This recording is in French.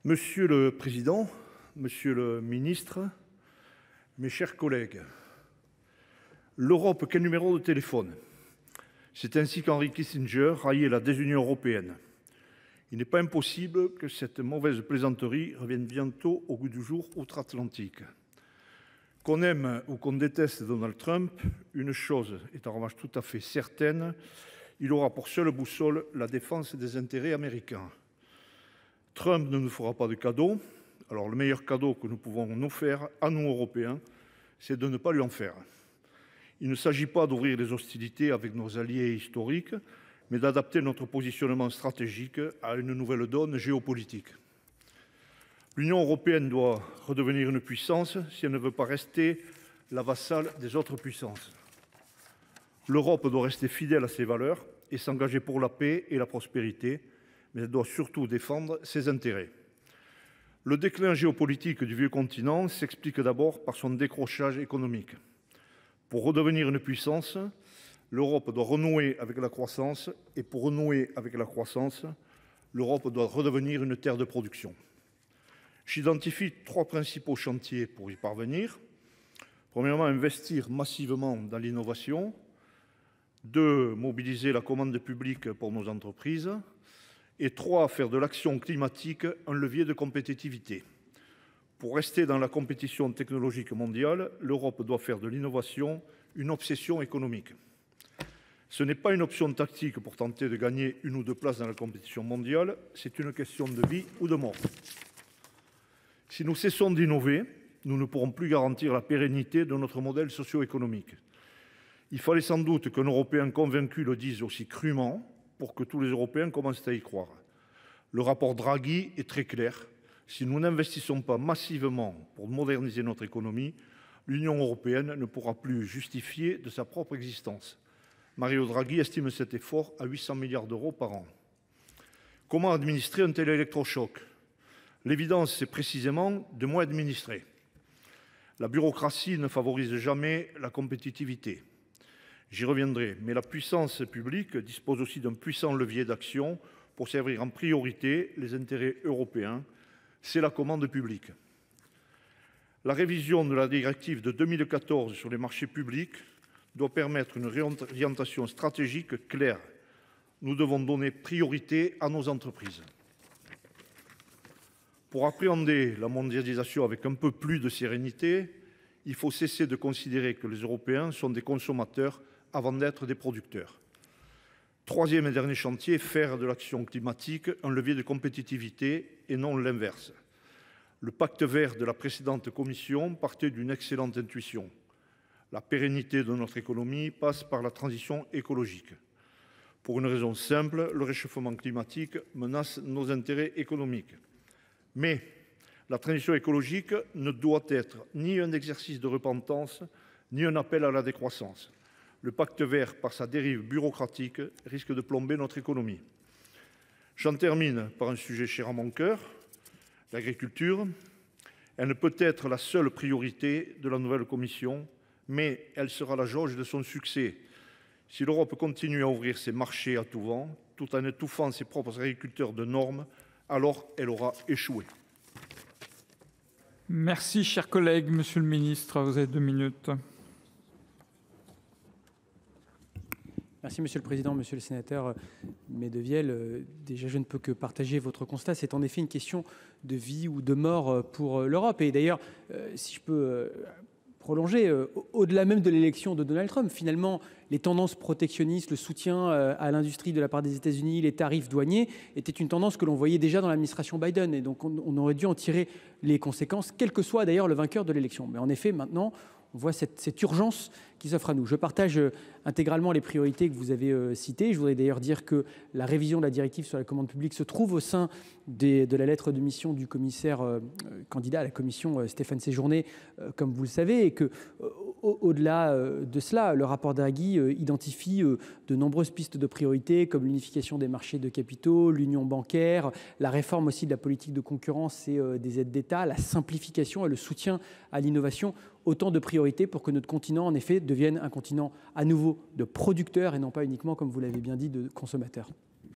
Monsieur le Président, Monsieur le Ministre, mes chers collègues, l'Europe, quel numéro de téléphone? C'est ainsi qu'Henry Kissinger raillait la désunion européenne. Il n'est pas impossible que cette mauvaise plaisanterie revienne bientôt au goût du jour outre-Atlantique. Qu'on aime ou qu'on déteste Donald Trump, une chose est en revanche tout à fait certaine, il aura pour seule boussole la défense des intérêts américains. Trump ne nous fera pas de cadeau, alors le meilleur cadeau que nous pouvons nous faire, à nous Européens, c'est de ne pas lui en faire. Il ne s'agit pas d'ouvrir les hostilités avec nos alliés historiques, mais d'adapter notre positionnement stratégique à une nouvelle donne géopolitique. L'Union européenne doit redevenir une puissance si elle ne veut pas rester la vassale des autres puissances. L'Europe doit rester fidèle à ses valeurs et s'engager pour la paix et la prospérité, mais elle doit surtout défendre ses intérêts. Le déclin géopolitique du vieux continent s'explique d'abord par son décrochage économique. Pour redevenir une puissance, l'Europe doit renouer avec la croissance et pour renouer avec la croissance, l'Europe doit redevenir une terre de production. J'identifie 3 principaux chantiers pour y parvenir. Premièrement, investir massivement dans l'innovation. 2, mobiliser la commande publique pour nos entreprises. Et 3, faire de l'action climatique un levier de compétitivité. Pour rester dans la compétition technologique mondiale, l'Europe doit faire de l'innovation une obsession économique. Ce n'est pas une option tactique pour tenter de gagner 1 ou 2 places dans la compétition mondiale, c'est une question de vie ou de mort. Si nous cessons d'innover, nous ne pourrons plus garantir la pérennité de notre modèle socio-économique. Il fallait sans doute qu'un Européen convaincu le dise aussi crûment pour que tous les Européens commencent à y croire. Le rapport Draghi est très clair. Si nous n'investissons pas massivement pour moderniser notre économie, l'Union européenne ne pourra plus justifier de sa propre existence. Mario Draghi estime cet effort à 800 milliards d'euros par an. Comment administrer un tel électrochoc? L'évidence, c'est précisément de moins administrer. La bureaucratie ne favorise jamais la compétitivité. J'y reviendrai, mais la puissance publique dispose aussi d'un puissant levier d'action pour servir en priorité les intérêts européens. C'est la commande publique. La révision de la directive de 2014 sur les marchés publics doit permettre une réorientation stratégique claire. Nous devons donner priorité à nos entreprises. Pour appréhender la mondialisation avec un peu plus de sérénité, il faut cesser de considérer que les Européens sont des consommateurs avant d'être des producteurs. 3e et dernier chantier, faire de l'action climatique un levier de compétitivité et non l'inverse. Le pacte vert de la précédente Commission partait d'une excellente intuition. La pérennité de notre économie passe par la transition écologique. Pour une raison simple, le réchauffement climatique menace nos intérêts économiques. Mais la transition écologique ne doit être ni un exercice de repentance, ni un appel à la décroissance. Le pacte vert, par sa dérive bureaucratique, risque de plomber notre économie. J'en termine par un sujet cher à mon cœur, l'agriculture. Elle ne peut être la seule priorité de la nouvelle Commission, mais elle sera la jauge de son succès. Si l'Europe continue à ouvrir ses marchés à tout vent, tout en étouffant ses propres agriculteurs de normes, alors elle aura échoué. Merci, cher collègue. Monsieur le ministre, vous avez 2 minutes. Merci Monsieur le Président, Monsieur le Sénateur Medevielle. Déjà, je ne peux que partager votre constat. C'est en effet une question de vie ou de mort pour l'Europe. Et d'ailleurs, si je peux prolonger, au-delà même de l'élection de Donald Trump, finalement, les tendances protectionnistes, le soutien à l'industrie de la part des États-Unis, les tarifs douaniers, étaient une tendance que l'on voyait déjà dans l'administration Biden. Et donc, on aurait dû en tirer les conséquences, quel que soit d'ailleurs le vainqueur de l'élection. Mais en effet, maintenant, on voit cette urgence qui s'offre à nous. Je partage intégralement les priorités que vous avez citées. Je voudrais d'ailleurs dire que la révision de la directive sur la commande publique se trouve au sein de la lettre de mission du commissaire candidat à la commission Stéphane Séjourné, comme vous le savez, et que au-delà de cela, le rapport Draghi identifie de nombreuses pistes de priorité comme l'unification des marchés de capitaux, l'union bancaire, la réforme aussi de la politique de concurrence et des aides d'État, la simplification et le soutien à l'innovation. Autant de priorités pour que notre continent, en effet, devienne un continent à nouveau de producteurs et non pas uniquement, comme vous l'avez bien dit, de consommateurs.